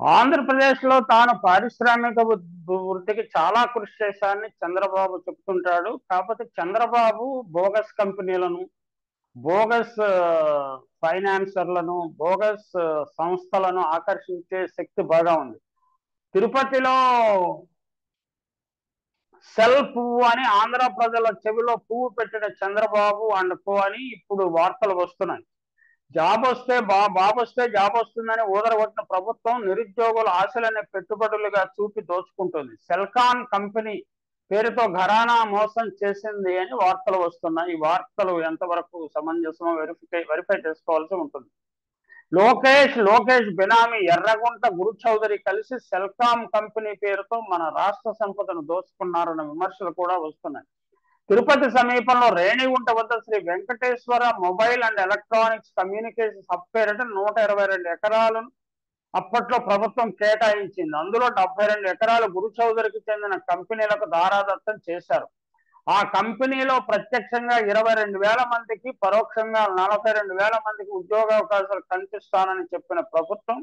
ఆంధ్రప్రదేశ్‌లో తాను పారిశ్రామిక వృద్ధికి చాలా కృషి చేశానని చంద్రబాబు చెప్తుంటాడు. కాపోతే చంద్రబాబు బోగస్ కంపెనీలను, బోగస్ ఫైనాన్సర్‌లను, బోగస్ సంస్థలను ఆకర్షించే శక్తి బాగా ఉంది. తిరుపతిలో సెల్ పువ్వు అని ఆంధ్ర ప్రజల చెవిలో పువ్వు పెట్టిన చంద్రబాబు అండ్ కో అని ఇప్పుడు వార్తలు వస్తున్నాయి. బాబొస్తే జాబ్ వస్తుందని ఊదరగొట్టిన ప్రభుత్వం నిరుద్యోగుల ఆశలనే పెట్టుబడులుగా చూపి దోచుకుంటుంది. సెల్కాన్ కంపెనీ పేరుతో ఘరానా మోసం చేసింది అని వార్తలు వస్తున్నాయి. ఈ వార్తలు ఎంతవరకు సమంజసమో వెరిఫై చేసుకోవాల్సి ఉంటుంది. లోకేష్ బినామీ ఎర్రగుంట గురు చౌదరి కలిసి సెల్కామ్ కంపెనీ పేరుతో మన రాష్ట్ర సంపదను దోచుకున్నారన్న విమర్శలు కూడా వస్తున్నాయి. తిరుపతి సమీపంలో రేణిగుంట వద్ద Sri Venkateswara mobile and electronics communication hub పేరిట 122 ఎకరాలను అప్పట్లో ప్రభుత్వం కేటాయించింది. అందులో 72 ఎకరాలు గురు చౌదరికి చెందిన కంపెనీలకు దారాదత్తం చేశారు. ఆ కంపెనీలో ప్రత్యక్షంగా 22,000 మందికి, పరోక్షంగా 42,000 మందికి ఉద్యోగావకాశాలు కల్పిస్తానని చెప్పిన ప్రభుత్వం,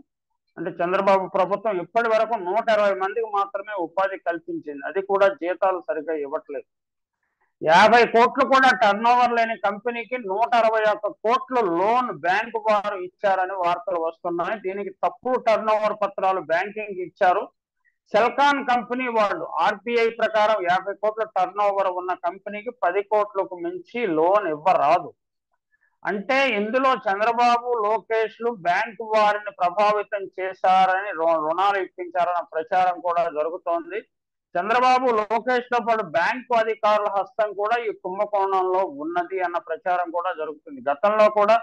అంటే చంద్రబాబు ప్రభుత్వం, ఇప్పటి వరకు 120 మందికి మాత్రమే ఉపాధి కల్పించింది. అది కూడా జీతాలు సరిగ్గా ఇవ్వట్లేదు. 50 కోట్లు కూడా టర్నోవర్ లేని కంపెనీకి 161 కోట్లు లోన్ బ్యాంకు వారు ఇచ్చారని వార్తలు వస్తున్నాయి. దీనికి తప్పుడు టర్నోవర్ పత్రాలు బ్యాంకింగ్ ఇచ్చారు. సెల్కాన్ కంపెనీ వాళ్ళు ఆర్బీఐ ప్రకారం 50 కోట్ల టర్నోవర్ ఉన్న కంపెనీకి 10 కోట్లకు మించి లోన్ ఇవ్వరాదు. అంటే ఇందులో చంద్రబాబు, లోకేష్లు బ్యాంకు వారిని ప్రభావితం చేశారని, రుణాలు ఇప్పించారన్న ప్రచారం కూడా జరుగుతోంది. చంద్రబాబు, లోకేష్ తో పాటు బ్యాంకు అధికారుల హస్తం కూడా ఈ కుంభకోణంలో ఉన్నది అన్న ప్రచారం కూడా జరుగుతుంది. గతంలో కూడా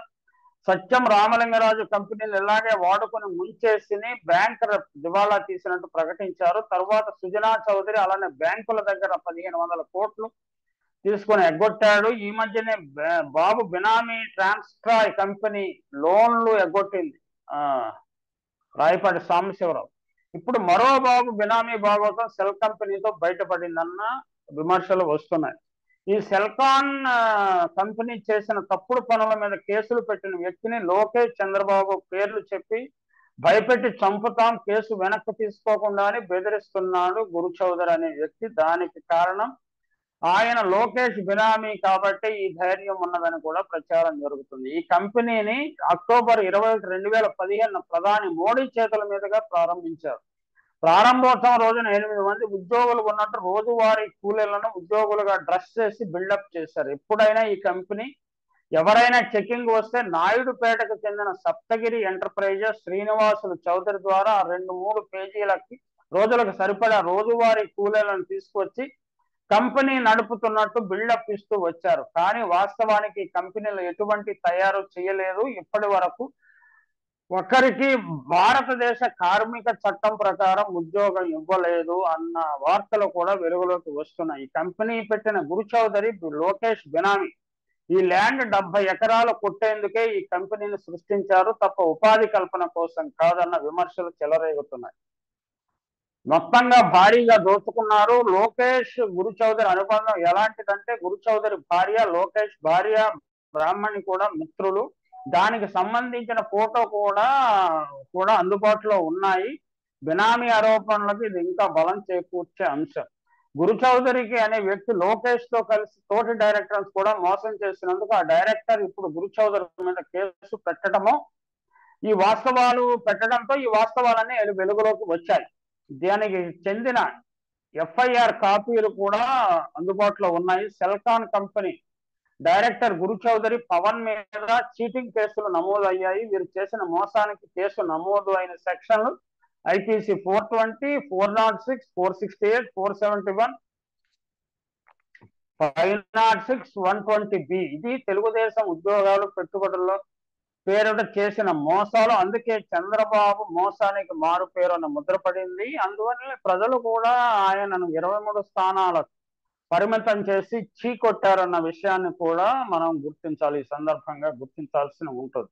సత్యం రామలింగరాజు కంపెనీలు ఇలాగే వాడుకొని ముంచేసి బ్యాంక్ దివాళా తీసినట్టు ప్రకటించారు. తర్వాత సుజనా చౌదరి అలానే బ్యాంకుల దగ్గర 1,500 కోట్లు తీసుకొని ఎగ్గొట్టాడు. ఈ మధ్యనే బాబు బినామీ ట్రాన్స్ట్రాయ్ కంపెనీ లోన్లు ఎగ్గొట్టింది రాయపాటి సాంబశివరావు. ఇప్పుడు మరో బాబు బినామీ భాగవతం సెల్ కంపెనీతో బయటపడిందన్న విమర్శలు వస్తున్నాయి. ఈ సెల్కాన్ కంపెనీ చేసిన తప్పుడు పనుల మీద కేసులు పెట్టిన వ్యక్తిని లోకేష్, చంద్రబాబు పేర్లు చెప్పి భయపెట్టి చంపుతాం, కేసు వెనక్కి తీసుకోకుండా అని బెదిరిస్తున్నాడు గురు చౌదరి అనే వ్యక్తి. దానికి కారణం ఆయన లోకేష్ బినామీ కాబట్టి ఈ ధైర్యం ఉన్నదని కూడా ప్రచారం జరుగుతుంది. ఈ కంపెనీని అక్టోబర్ 21, 2015 ప్రధాని మోడీ చేతుల మీదుగా ప్రారంభించారు. ప్రారంభోత్సవం రోజున 8 మంది ఉద్యోగులు ఉన్నట్టు రోజువారీ కూలీలను ఉద్యోగులుగా డ్రెస్ చేసి బిల్డప్ చేశారు. ఎప్పుడైనా ఈ కంపెనీ ఎవరైనా చెకింగ్ వస్తే నాయుడుపేటకు చెందిన సప్తగిరి ఎంటర్ప్రైజెస్ శ్రీనివాసులు చౌదరి ద్వారా 2-3 పేజీలకి రోజులకు సరిపడా రోజువారీ కూలీలను తీసుకొచ్చి కంపెనీ నడుపుతున్నట్టు బిల్డప్ ఇస్తూ వచ్చారు. కానీ వాస్తవానికి ఈ కంపెనీలు ఎటువంటి తయారు చేయలేదు. ఇప్పటి వరకు ఒకరికి భారతదేశ కార్మిక చట్టం ప్రకారం ఉద్యోగం ఇవ్వలేదు అన్న వార్తలు కూడా వెలుగులోకి వస్తున్నాయి. ఈ కంపెనీ పెట్టిన గురు చౌదరి, లోకేష్ బినామీ ఈ ల్యాండ్ 70 ఎకరాలు కొట్టేందుకే ఈ కంపెనీని సృష్టించారు తప్ప ఉపాధి కల్పన కోసం కాదన్న విమర్శలు చెలరేగుతున్నాయి. మొత్తంగా భారీగా దోచుకున్నారు. లోకేష్ గురు చౌదరి అనుబంధం ఎలాంటిదంటే, గురు చౌదరి భార్య, లోకేష్ భార్య బ్రాహ్మణి కూడా మిత్రులు. దానికి సంబంధించిన ఫోటో కూడా అందుబాటులో ఉన్నాయి. బినామీ ఆరోపణలకు ఇది ఇంకా బలం చేకూర్చే అంశం. గురు చౌదరికి అనే వ్యక్తి లోకేష్ తో కలిసి తోటి డైరెక్టర్స్ కూడా మోసం చేసినందుకు ఆ డైరెక్టర్ ఇప్పుడు గురు చౌదరి మీద కేసు పెట్టడంతో ఈ వాస్తవాలన్నీ వెలుగులోకి వచ్చాయి. దానికి చెందిన ఎఫ్ఐఆర్ కాపీలు కూడా అందుబాటులో ఉన్నాయి. సెల్కాన్ కంపెనీ డైరెక్టర్ గురు చౌదరి, పవన్ మీద చీటింగ్ కేసులు నమోదు అయ్యాయి. వీరు చేసిన మోసానికి కేసు నమోదు అయిన సెక్షన్లు ఐపీసీ 420, 406, 468, 471, 506, 120B. ఇది తెలుగుదేశం ఉద్యోగాలు పెట్టుబడుల్లో పేరుట చేసిన మోసాలు. అందుకే చంద్రబాబు మోసానికి మారు పేరు అన్న ముద్రపడింది. అందువల్ల ప్రజలు కూడా ఆయనను 23 స్థానాలకు పరిమితం చేసి చీకొట్టారన్న విషయాన్ని కూడా మనం గుర్తించాలి. ఈ సందర్భంగా గుర్తించాల్సి ఉంటుంది.